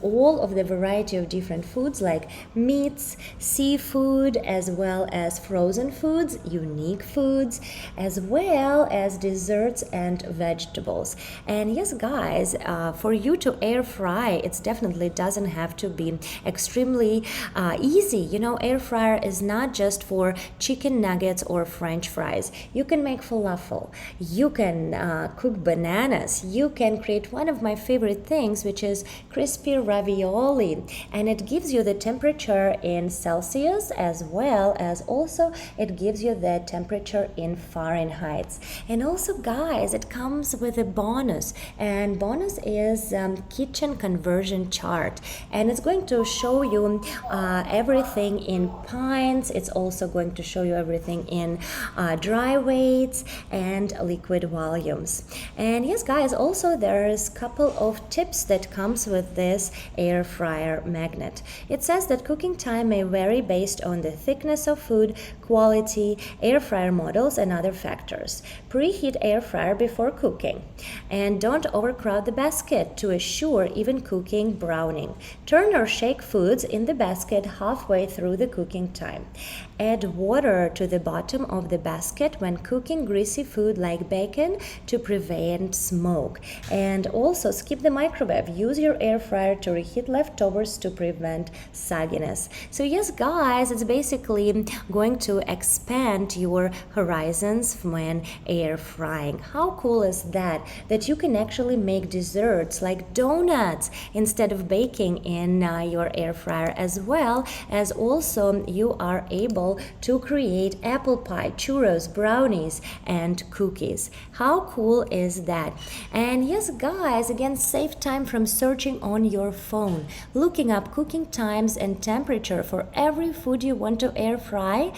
all of the variety of different foods like meats, seafood, as well as frozen foods, unique foods, as well as desserts and vegetables. And yes, guys, for you to air fry, it definitely doesn't have to be extremely easy. You know, air fryer is not just for chicken nuggets or French fries. You can make falafel. You can cook bananas. You can create one of my favorite things, which is crispy ravioli, and it gives you the temperature in Celsius, as well as also it gives you the temperature in Fahrenheit. And also, guys, it comes with a bonus, and bonus is kitchen conversion chart, and it's going to show you everything in pints. It's also going to show you everything in dry weights and liquid volumes. And yes, guys, also there's a couple of tips that comes with this air fryer magnet. It says that cooking time may vary based on the thickness of food, quality, air fryer models, and other factors. Preheat air fryer before cooking, and don't overcrowd the basket to assure even cooking browning. Turn or shake foods in the basket halfway through the cooking time. Add water to the bottom of the basket when cooking greasy food like bacon to prevent smoke. And also skip the microwave. Use your air fryer to reheat leftovers to prevent sogginess. So yes, guys, it's basically going to expand your horizons when air frying. How cool is that? That you can actually make desserts like donuts instead of baking in your air fryer, as well as also you are able to create apple pie, churros, brownies, and cookies. How cool is that? And yes, guys, again, save time from searching on your phone, looking up cooking times and temperature for every food you want to air fry.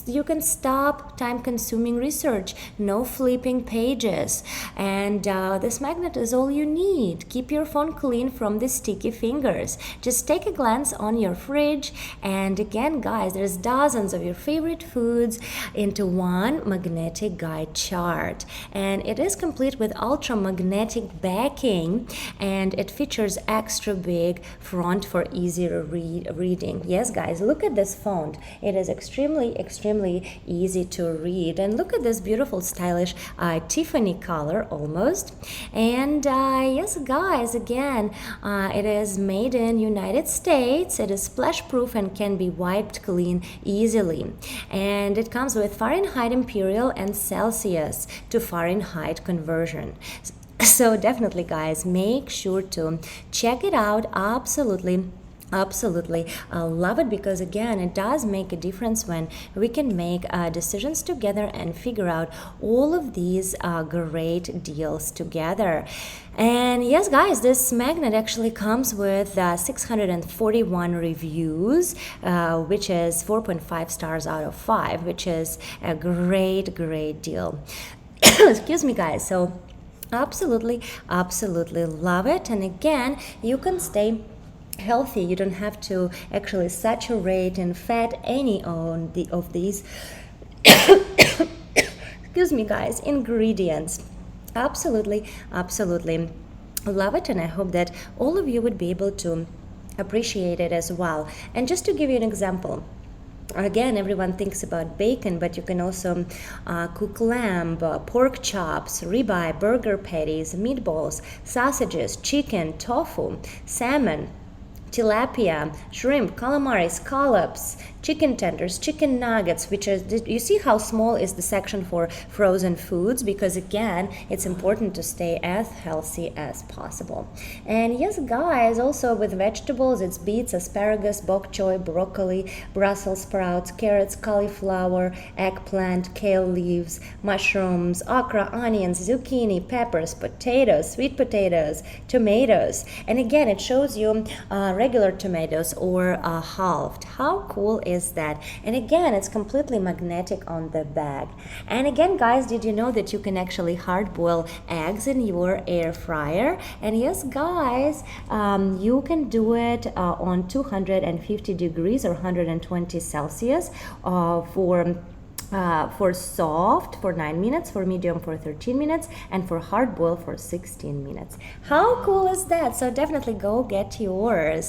You can stop time-consuming research, no flipping pages, and this magnet is all you need. Keep your phone clean from the sticky fingers. Just take a glance on your fridge, and again, guys, there's dozens of your favorite foods into one magnetic guide chart, and it is complete with ultra magnetic backing, and it features extra big font for easier reading. Yes, guys, look at this font. It is extremely easy to read, and look at this beautiful stylish Tiffany color almost. And yes, guys, again, it is made in United States. It is splash proof and can be wiped clean easily, and it comes with Fahrenheit Imperial and Celsius to Fahrenheit conversion. So definitely, guys, make sure to check it out. Absolutely, I love it, because again, it does make a difference when we can make decisions together and figure out all of these great deals together. And yes, guys, this magnet actually comes with 641 reviews, which is 4.5 stars out of 5, which is a great deal. Excuse me, guys. So absolutely love it. And again, you can stay healthy. You don't have to actually saturate in fat any of these excuse me, guys, ingredients. Absolutely love it, and I hope that all of you would be able to appreciate it as well. And just to give you an example, again, everyone thinks about bacon, but you can also cook lamb, pork chops, ribeye, burger patties, meatballs, sausages, chicken, tofu, salmon, tilapia, shrimp, calamari, scallops, chicken tenders, chicken nuggets, which is, you see how small is the section for frozen foods, because again, it's important to stay as healthy as possible. And yes, guys, also with vegetables, it's beets, asparagus, bok choy, broccoli, Brussels sprouts, carrots, cauliflower, eggplant, kale leaves, mushrooms, okra, onions, zucchini, peppers, potatoes, sweet potatoes, tomatoes. And again, it shows you regular tomatoes or halved. How cool is that? And again, it's completely magnetic on the bag. And again, guys, did you know that you can actually hard boil eggs in your air fryer? And yes, guys, you can do it on 250 degrees or 120 Celsius for for soft for 9 minutes, for medium for 13 minutes, and for hard boil for 16 minutes. How cool is that? So definitely go get yours.